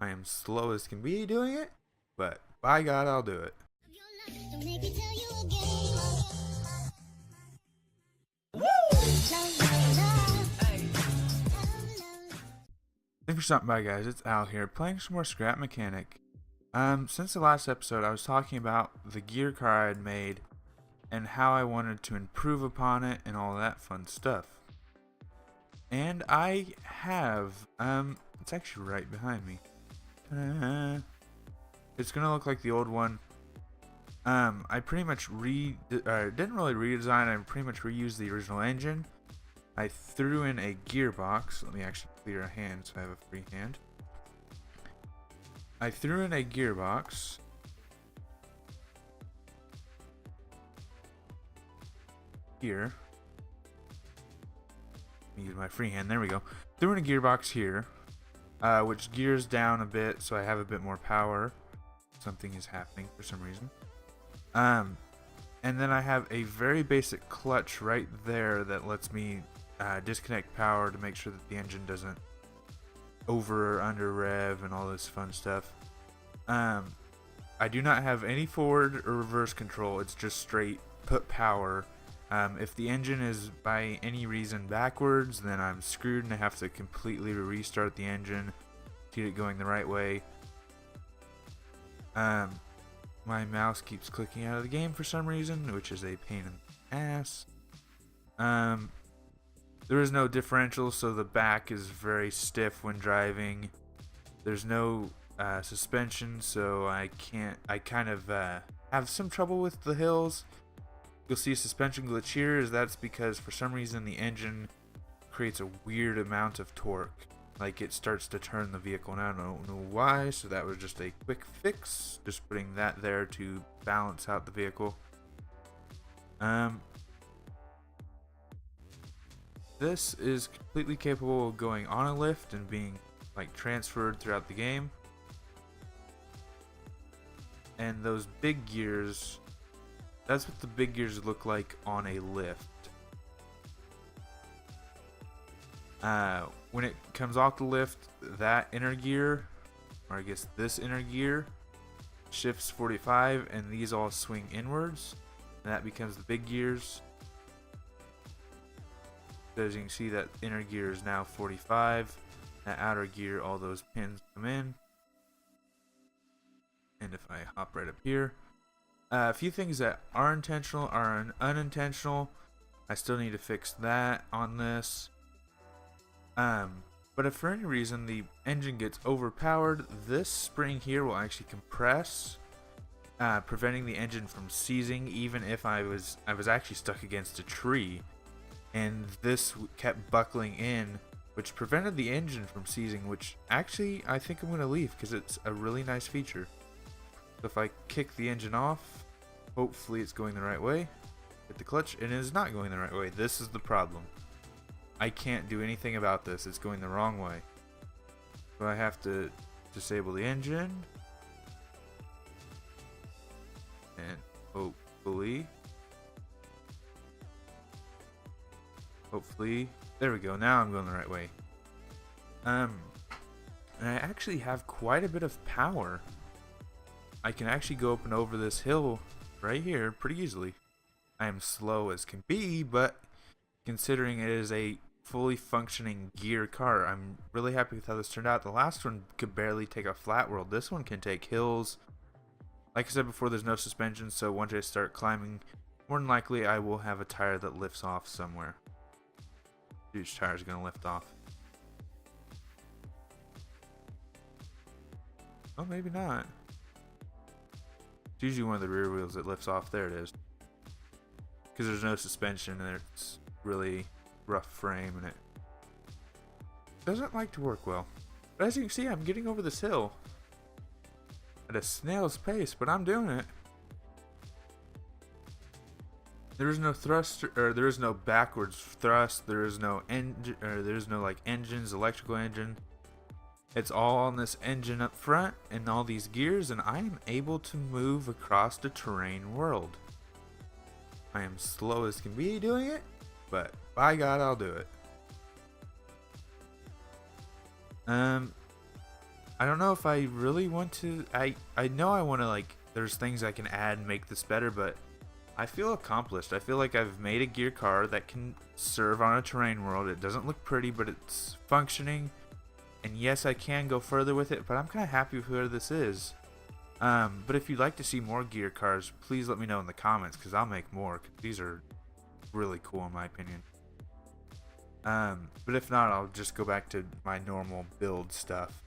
I am slow as can be doing it, but by God, I'll do it. Thanks for stopping by, guys. It's Al here, playing some more Scrap Mechanic. Since the last episode, I was talking about the gear car I had made and how I wanted to improve upon it and all that fun stuff. And I have, it's actually right behind me. It's gonna look like the old one. I pretty much didn't really redesign, I pretty much reused the original engine. I threw in a gearbox. Let me actually clear a hand so I have a free hand. I threw in a gearbox. Here. Let me use my free hand. There we go. Threw in a gearbox here, which gears down a bit so I have a bit more power. Something is happening for some reason. And then I have a very basic clutch right there that lets me disconnect power to make sure that the engine doesn't over or under rev and all this fun stuff. I do not have any forward or reverse control. It's just straight put power. If the engine is by any reason backwards, then I'm screwed and I have to completely restart the engine to get it going the right way. My mouse keeps clicking out of the game for some reason, which is a pain in the ass. There is no differential, so the back is very stiff when driving. There's no suspension, so I kind of have some trouble with the hills. You'll see a suspension glitch here, that's because for some reason the engine creates a weird amount of torque. Like it starts to turn the vehicle, and I don't know why, so that was just a quick fix. Just putting that there to balance out the vehicle. This is completely capable of going on a lift and being like transferred throughout the game. And those big gears, that's what the big gears look like on a lift. When it comes off the lift, that inner gear, or I guess this inner gear, shifts 45 and these all swing inwards, and that becomes the big gears. So as you can see, that inner gear is now 45. That outer gear, all those pins come in. And if I hop right up here, a few things that are intentional are unintentional. I still need to fix that on this. But if for any reason the engine gets overpowered, this spring here will actually compress, preventing the engine from seizing, even if I was actually stuck against a tree. And this kept buckling in, which prevented the engine from seizing, which actually I think I'm going to leave because it's a really nice feature. So if I kick the engine off, hopefully it's going the right way. Hit the clutch, and it is not going the right way. This is the problem. I can't do anything about this. It's going the wrong way. So I have to disable the engine. And hopefully, there we go. Now I'm going the right way. And I actually have quite a bit of power. I can actually go up and over this hill right here pretty easily. I am slow as can be, but considering it is a fully functioning gear car, I'm really happy with how this turned out. The last one could barely take a flat world. This one can take hills. Like I said before, there's no suspension, so once I start climbing, more than likely I will have a tire that lifts off somewhere. Each tire is going to lift off. Oh, maybe not. It's usually one of the rear wheels that lifts off. There it is. Because there's no suspension and it's really rough frame and it doesn't like to work well. But as you can see, I'm getting over this hill at a snail's pace, but I'm doing it. There is no thrust, or there is no backwards thrust. There is no engine, or there is no like engines, electrical engine. It's all on this engine up front and all these gears, and I am able to move across the terrain world. I am slow as can be doing it, but by God, I'll do it. I don't know if I really want to. I know I want to, like, there's things I can add and make this better, but I feel accomplished. I feel like I've made a gear car that can serve on a terrain world. It doesn't look pretty, but it's functioning. And yes, I can go further with it, but I'm kind of happy with where this is. But if you'd like to see more gear cars, please let me know in the comments, because I'll make more. 'Cause these are really cool in my opinion. But if not, I'll just go back to my normal build stuff.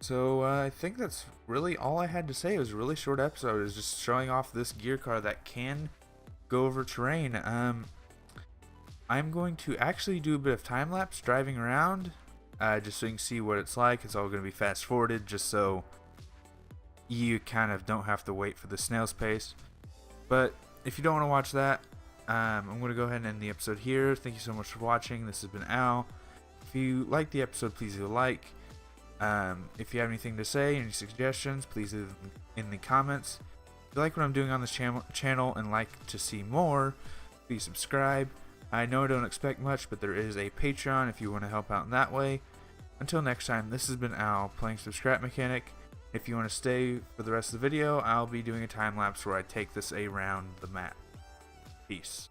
So I think that's really all I had to say. It was a really short episode. It was just showing off this gear car that can go over terrain. I'm going to actually do a bit of time lapse driving around, just so you can see what it's like. It's all going to be fast forwarded, just so you kind of don't have to wait for the snail's pace. But if you don't want to watch that, I'm going to go ahead and end the episode here. Thank you so much for watching. This has been Al. If you liked the episode, please leave a like. If you have anything to say, any suggestions, please leave them in the comments. If you like what I'm doing on this channel and like to see more, please subscribe. I know I don't expect much, but there is a Patreon if you want to help out in that way. Until next time, this has been Al playing some Scrap Mechanic. If you want to stay for the rest of the video, I'll be doing a time lapse where I take this around the map. Peace.